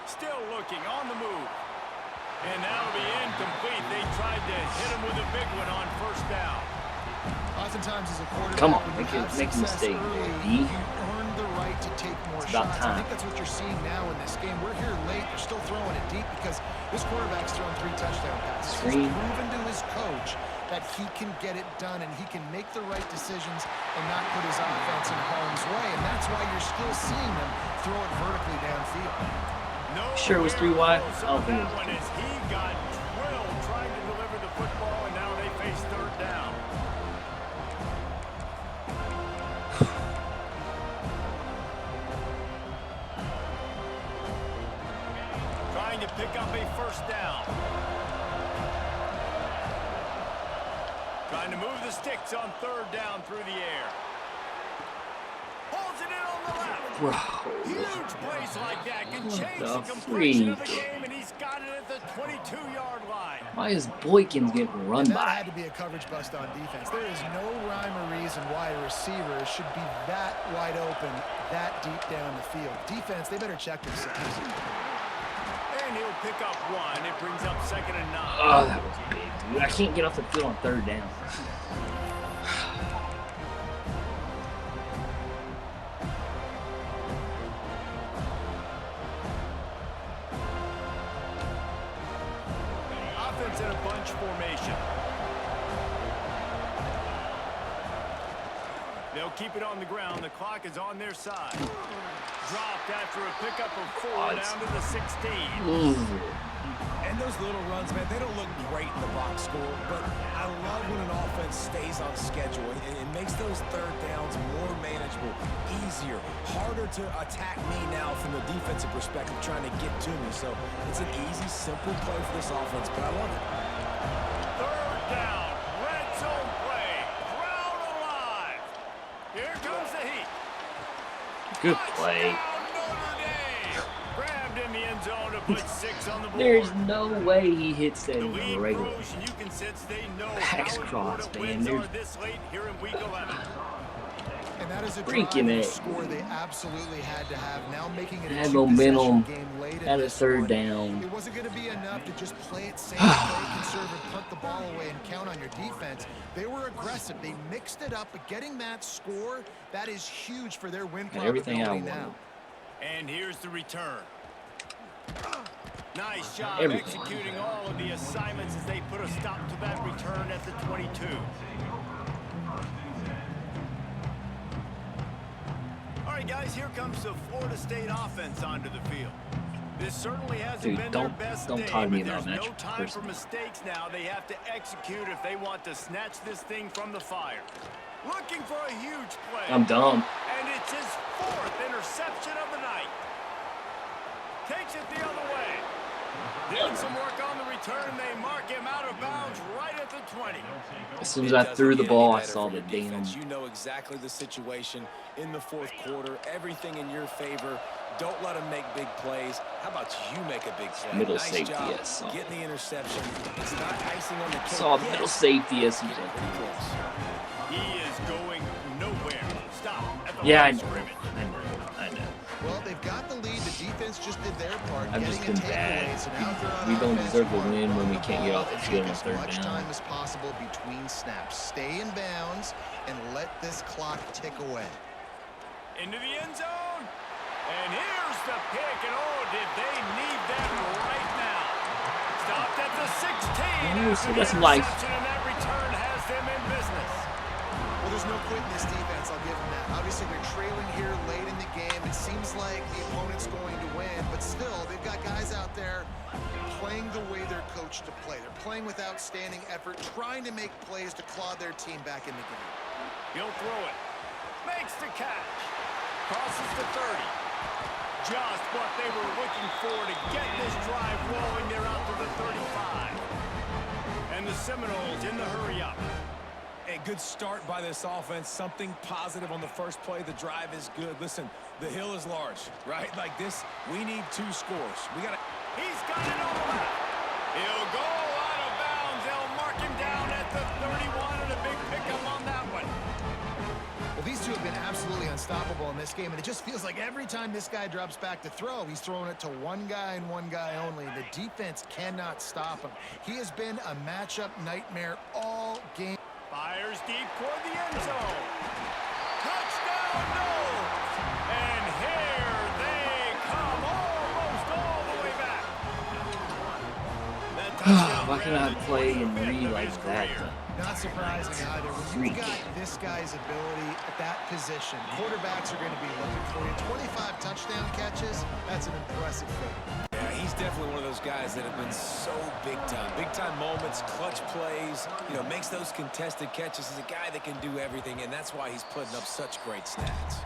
Still looking on the move. And that'll be incomplete. They tried to hit him with a big one on first down. Oftentimes as a quarterback, Come on, when you have make a success mistake, early, D. you earn the right to take more It's about shots. time. I think that's what you're seeing now in this game. We're here late. They're still throwing it deep because this quarterback's thrown 3 touchdown passes. Screen. He's proven to his coach that he can get it done and he can make the right decisions and not put his offense in harm's way. And that's why you're still seeing them throw it vertically downfield. Sure it was 3 wide? I don't think it was One is he got drilled trying to deliver the football, and now they face third down. Trying to pick up a first down. Trying to move the sticks on third down through the air. Holds it in on the left. Bro. Huge plays like that can What change the the complexion of the freak? game, and he's got it at the 22-yard line. Why is Boykins getting run And that by? had to be a coverage bust on defense. There is no rhyme or reason why a receiver should be that wide open, that deep down the field. Defense, they better check themselves. And he'll pick up 1. It brings up 2nd and 9. Oh, that was big, dude. I can't get off the field on third down. Offense in a bunch formation. They'll keep it on the ground. The clock is on their side. Dropped after a pickup of 4 down to the 16. Ooh. And those little runs, man, they don't look great in the box score, but I love when an offense stays on schedule and it makes those third downs more manageable, easier, harder to attack me now from the defensive perspective trying to get to me. So it's an easy, simple play for this offense, but I love it. Third down. Red zone play. Crowd alive. Here comes the heat. Good play. Touchdown, Notre Dame. Grabbed in the end zone to put 6 on the board. There's no way he hits that The in lead a regular. grows, and you can sense they know Backs how cross, important man. wins There's- are this late here in week 11. And that is a Freaking drive and a A. score they absolutely had to have. Now making it a Had 2-possession momentum game late in at a this third one. down. It wasn't going to be enough to just play it safe, play conservative, punt the ball away, and count on your defense. They were aggressive. They mixed it up, but getting that score, that is huge for their win And everything I probability wanted. now. And here's the return. Nice job Everything. executing all of the assignments as they put a stop to that return at the 22. All right, guys, here comes the Florida State offense onto the field. This certainly hasn't Dude, been don't- their best don't day, talk to me but about there's no matchup time first. for mistakes now. They have to execute if they want to snatch this thing from the fire. Looking for a huge play. I'm dumb. And it's his 4th interception of the night. Takes it the other way. Doing some work on the return. They mark him out of bounds right at the 20. As soon as I threw the ball, I saw the damn. Defense. You know exactly the situation in the 4th quarter. Everything in your favor. Don't let them make big plays. How about you make a big play? Middle nice safety, job yes. getting the interception. It's not icing on the cake. Saw the yet. middle safety as he Pretty close. He is going nowhere. Stop at the Yeah, I line of know. scrimmage. I know. Well, they've got the lead. The defense just did their part. I've just getting been a takeaway. bad. So now they're on We don't offense, deserve to wanna win when run we the can't get ball off the and field take on as third much down. time as possible between snaps. Stay in bounds and let this clock tick away. Into the end zone. a pick, and oh, did they need that right now. Stopped at the 16 Ooh, after so the that's life. interception, and that return has them in business. Well, there's no quitting this defense, I'll give them that. Obviously, they're trailing here late in the game. It seems like the opponent's going to win, but still, they've got guys out there playing the way they're coached to play. They're playing with outstanding effort, trying to make plays to claw their team back in the game. He'll throw it. Makes the catch. Crosses the 30. Just what they were looking for to get this drive rolling. They're out to the 35. And the Seminoles in the hurry-up. A good start by this offense. Something positive on the first play. The drive is good. Listen, the hill is large, right? Like this, we need 2 scores. We got to... He's got it on the left. He'll go out of bounds. They'll mark him down at the 31, and a big pickup on that one. Well, these two have been absolutely unstoppable in this game, and it just feels like every time this guy drops back to throw, he's throwing it to one guy and one guy only. The defense cannot stop him. He has been a matchup nightmare all game. Fires deep toward the end zone. Touchdown, no! And here they come, almost all the way back. That touchdown Why can't I play and read like his that? career. Not surprising either. When you've got this guy's ability at that position, quarterbacks are going to be looking for you. 25 touchdown catches, that's an impressive thing. Yeah, he's definitely one of those guys that have been so big time. Big time moments, clutch plays, you know, makes those contested catches. He's a guy that can do everything, and that's why he's putting up such great stats.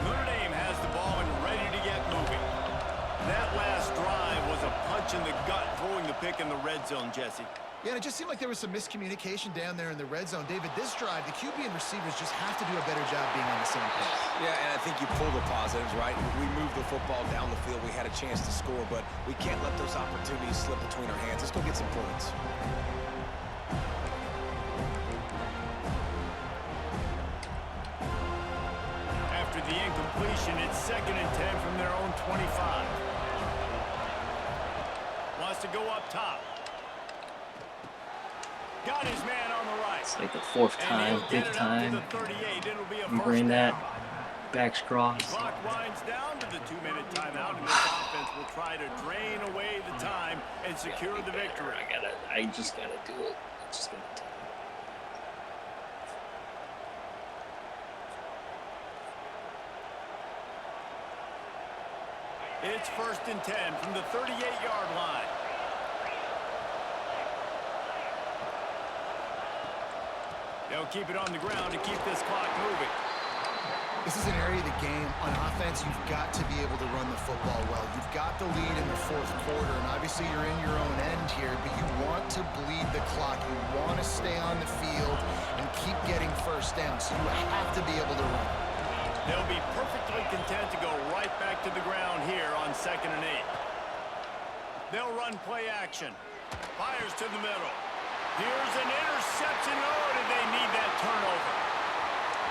Notre Dame has the ball and ready to get moving. That last drive was a punch in the gut, throwing the pick in the red zone, Jesse. Yeah, and it just seemed like there was some miscommunication down there in the red zone. David, this drive, the QB and receivers just have to do a better job being on the same page. Yeah, and I think you pull the positives, right? We moved the football down the field. We had a chance to score, but we can't let those opportunities slip between our hands. Let's go get some points. After the incompletion, it's 2nd and 10 from their own 25. Wants to go up top. Got his man on the right. It's like the 4th time, 5th time. You bring that backs cross. Clock winds down to the 2-minute timeout, and this offense will try to drain away the time and secure the victory. I just gotta do it. I just gotta do it. It's 1st and 10 from the 38-yard line. They'll keep it on the ground to keep this clock moving. This is an area of the game. On offense, you've got to be able to run the football well. You've got the lead in the 4th quarter, and obviously you're in your own end here, but you want to bleed the clock. You want to stay on the field and keep getting first down, so you have to be able to run. They'll be perfectly content to go right back to the ground here on 2nd and 8. They'll run play action. Fires to the middle. Here's an interception. Oh, did they need that turnover?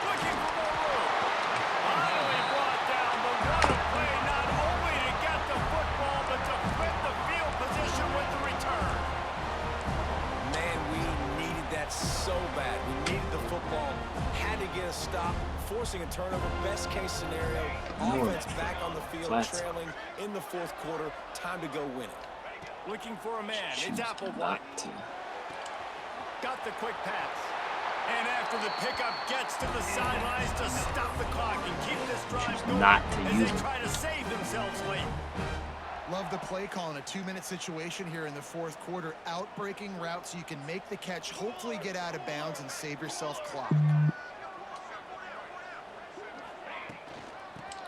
Looking for more room. Finally brought down, but what a play, not only to get the football, but to flip the field position with the return. Man, we needed that so bad. We needed the football. Had to get a stop. Forcing a turnover. Best case scenario. Offense back on the field, trailing in the 4th quarter. Time to go win it. Looking for a man. It's Applewhite. Got the quick pass. And after the pickup, gets to the sidelines to stop the clock and keep this drive going as they try to save themselves late. Love the play call in a 2-minute situation here in the 4th quarter. Outbreaking route so you can make the catch, hopefully get out of bounds and save yourself clock.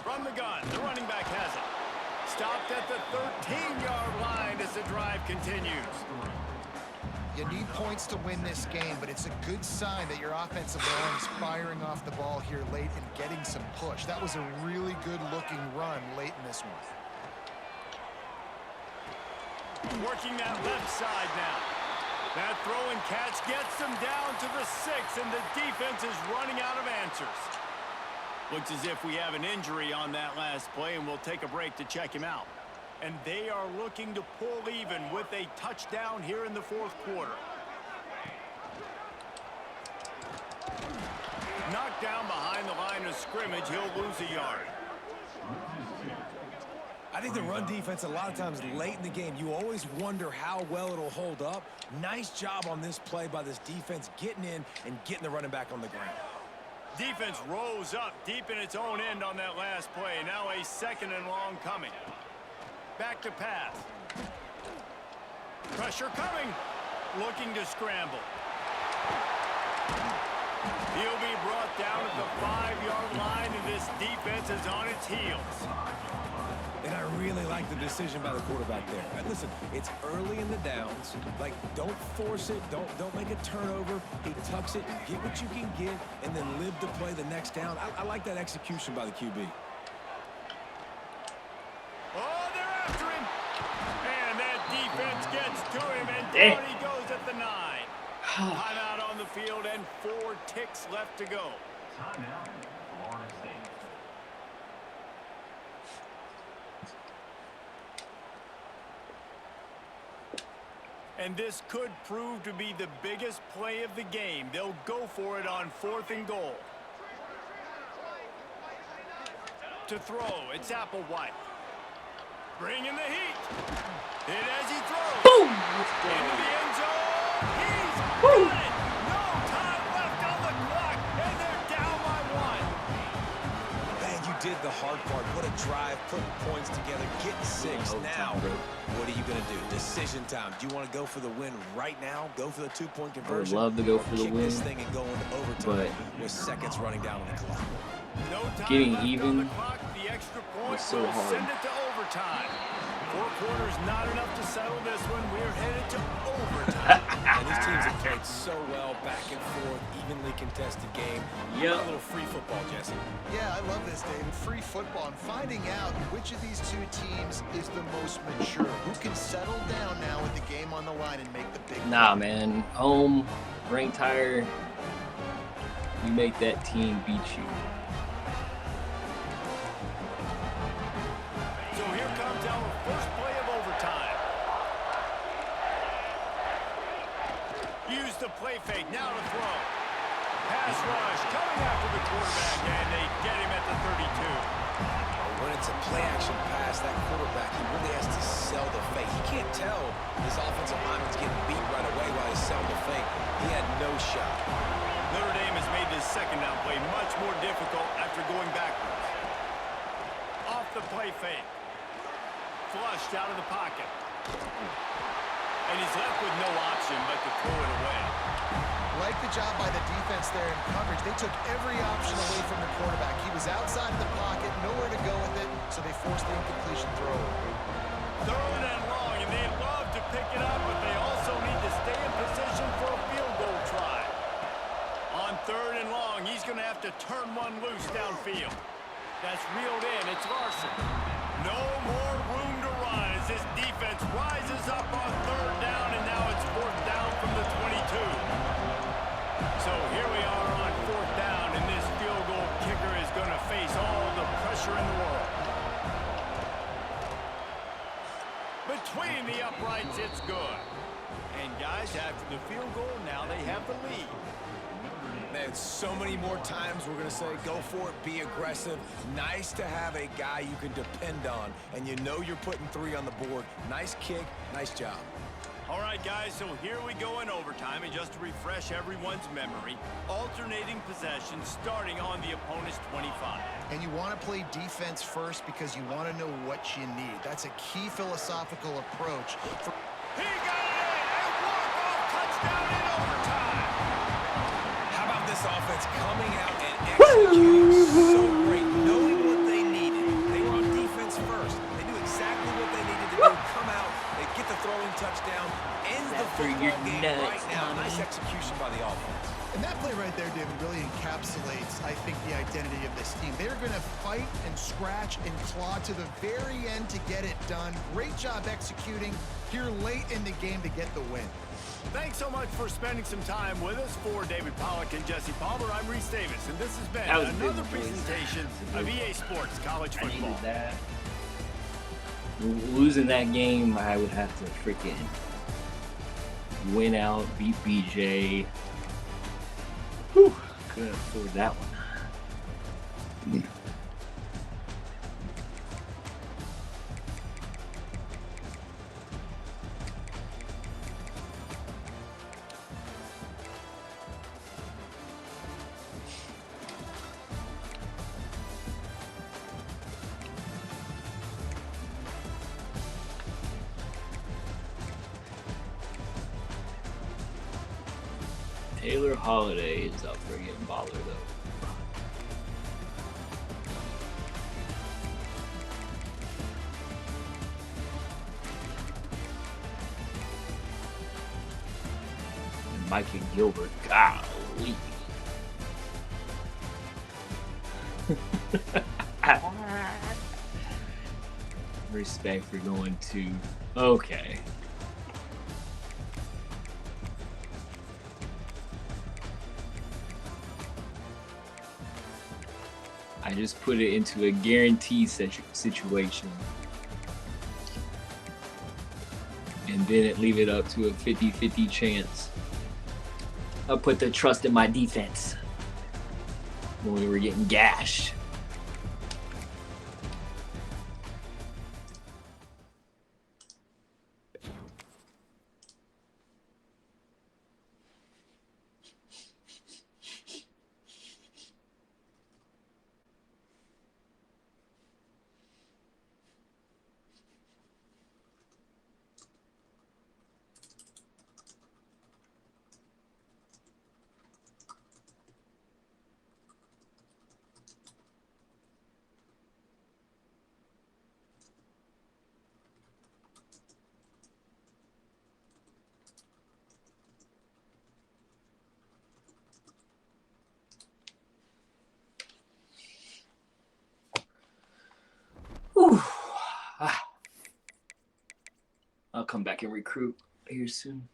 From the gun, the running back has it. Stopped at the 13-yard line as the drive continues. You need points to win this game, but it's a good sign that your offensive line is firing off the ball here late and getting some push. That was a really good-looking run late in this one. Working that left side now. That throw and catch gets them down to the 6, and the defense is running out of answers. Looks as if we have an injury on that last play, and we'll take a break to check him out. And they are looking to pull even with a touchdown here in the fourth quarter. Knocked down behind the line of scrimmage, he'll lose a yard. I think the run defense, a lot of times late in the game, you always wonder how well it'll hold up. Nice job on this play by this defense, getting in and getting the running back on the ground. Defense rose up deep in its own end on that last play. Now a 2nd and long coming. Back to pass. Pressure coming. Looking to scramble. He'll be brought down at the 5-yard line, and this defense is on its heels. And I really like the decision by the quarterback there. And listen, it's early in the downs. Like, don't force it. Don't make a turnover. He tucks it, get what you can get, and then live to play the next down. I like that execution by the QB. Oh, they're after him. And that defense gets to him, and down he goes at the 9. Timeout on the field, and 4 ticks left to go. Timeout, Florida State. And this could prove to be the biggest play of the game. They'll go for it on 4th and goal. To throw, it's Applewhite. Bringing the heat. Hit as he throws. Boom! Into the end zone. He's got it. No time left on the clock, and they're down by 1. Man, you did the hard part. What a drive, putting points together, getting 6. Now, what are you going to do? Decision time. Do you want to go for the win right now? Go for the 2-point conversion? I would love to go for the kick win, this thing and go into overtime with seconds running down on the clock. No time getting left even on the clock. The extra point so will hard. send it to overtime. 4 quarters not enough to settle this one. We're headed to overtime. And these teams have played so well, back and forth, evenly contested game. Yep. A little free football, Jesse. Yeah, I love this, David. Free football and finding out which of these 2 teams is the most mature. Who can settle down now with the game on the line and make the big Nah, man. Home, ranked higher. You make that team beat you. So here comes our first play of overtime. Use the play fake, now to throw. Pass rush, coming after the quarterback, and they get him at the 32. When it's a play-action pass, that quarterback, he really has to sell the fake. He can't tell his offensive lineman's getting beat right away while he's selling the fake. He had no shot. Notre Dame has made this 2nd down play much more difficult after going backwards. Off the play fake. Flushed out of the pocket. And he's left with no option but to throw it away. Like the job by the defense there in coverage. They took every option away from the quarterback. He was outside of the pocket, nowhere to go with it, so they forced the incompletion throw. 3rd and long, and they'd love to pick it up, but they also need to stay in position for a field goal try. On 3rd and long, he's going to have to turn one loose downfield. That's reeled in. It's Larson. No more room to run as this defense rises up on 3rd down, and now it's 4th down from the 22. So here we are on 4th down, and this field goal kicker is going to face all the pressure in the world. Between the uprights, it's good. And guys, after the field goal, now they have the lead. Man, so many more times we're going to say, go for it, be aggressive. Nice to have a guy you can depend on, and you know you're putting 3 on the board. Nice kick, nice job. All right, guys, so here we go in overtime, and just to refresh everyone's memory, alternating possession starting on the opponent's 25. And you want to play defense first because you want to know what you need. That's a key philosophical approach. He got it in! A walk-off touchdown in overtime! How about this offense coming out and executing so great, knowing what they needed. They were on defense first. They knew exactly what they needed to do. Come out, they get the throwing touchdown, ends the football game right now. Nice execution by the offense. And that play right there, David, really encapsulates, I think, the identity of this team. They're going to fight and scratch and claw to the very end to get it done. Great job executing here late in the game to get the win. Thanks so much for spending some time with us. For David Pollack and Jesse Palmer, I'm Reese Davis, and this has been That was another good, presentation of EA Sports College I Football. needed that. Losing that game, I would have to freaking win out, beat BJ. Whew, couldn't afford that one. Taylor Holiday is up for getting baller though. And Micah Gilbert, golly. Respect for going to. Okay. I just put it into a guaranteed situation. And then leave it up to a 50-50 chance. I put the trust in my defense when we were getting gashed. I'll come back and recruit here soon.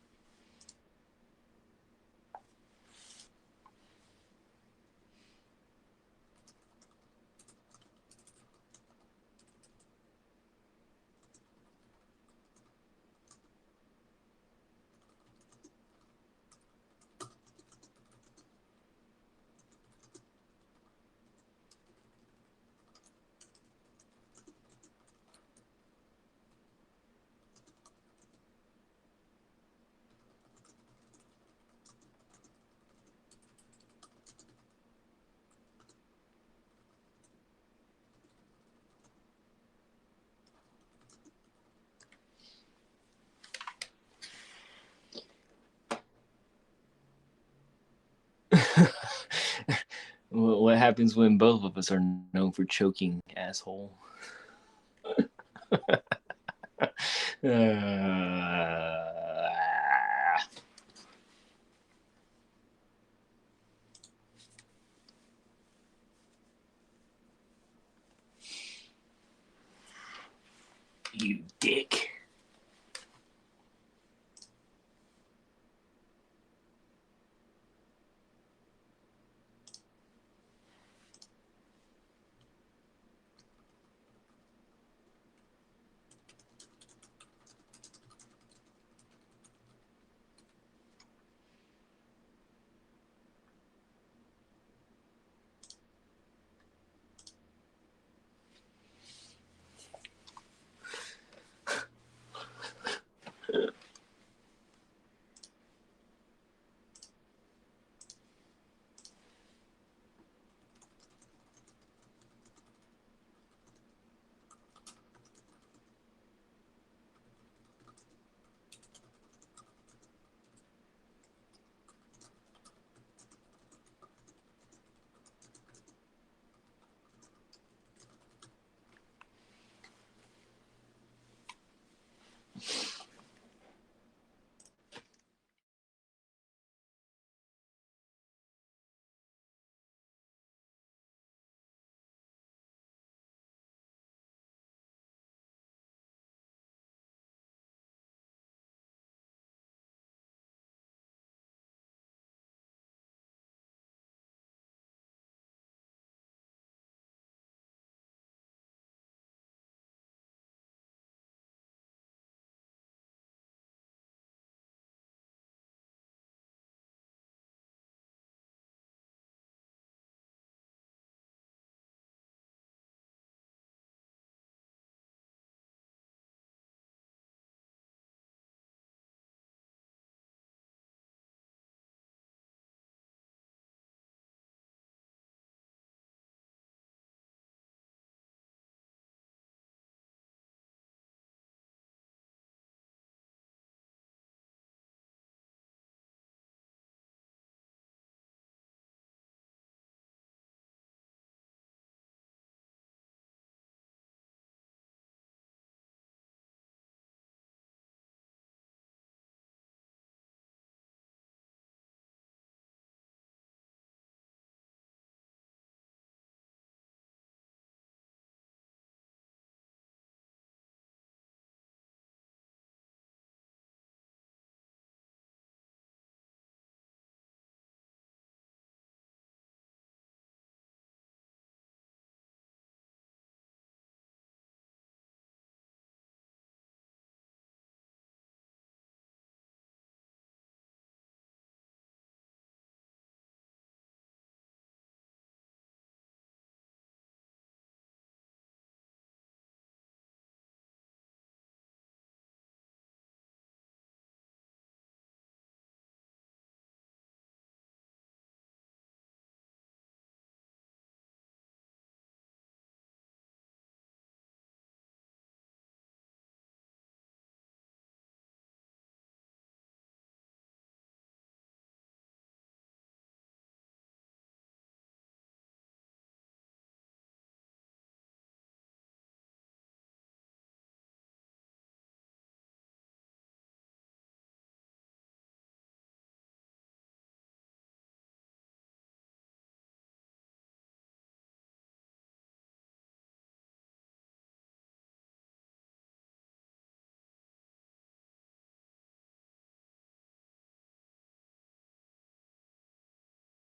What happens when both of us are known for choking, asshole? You dick.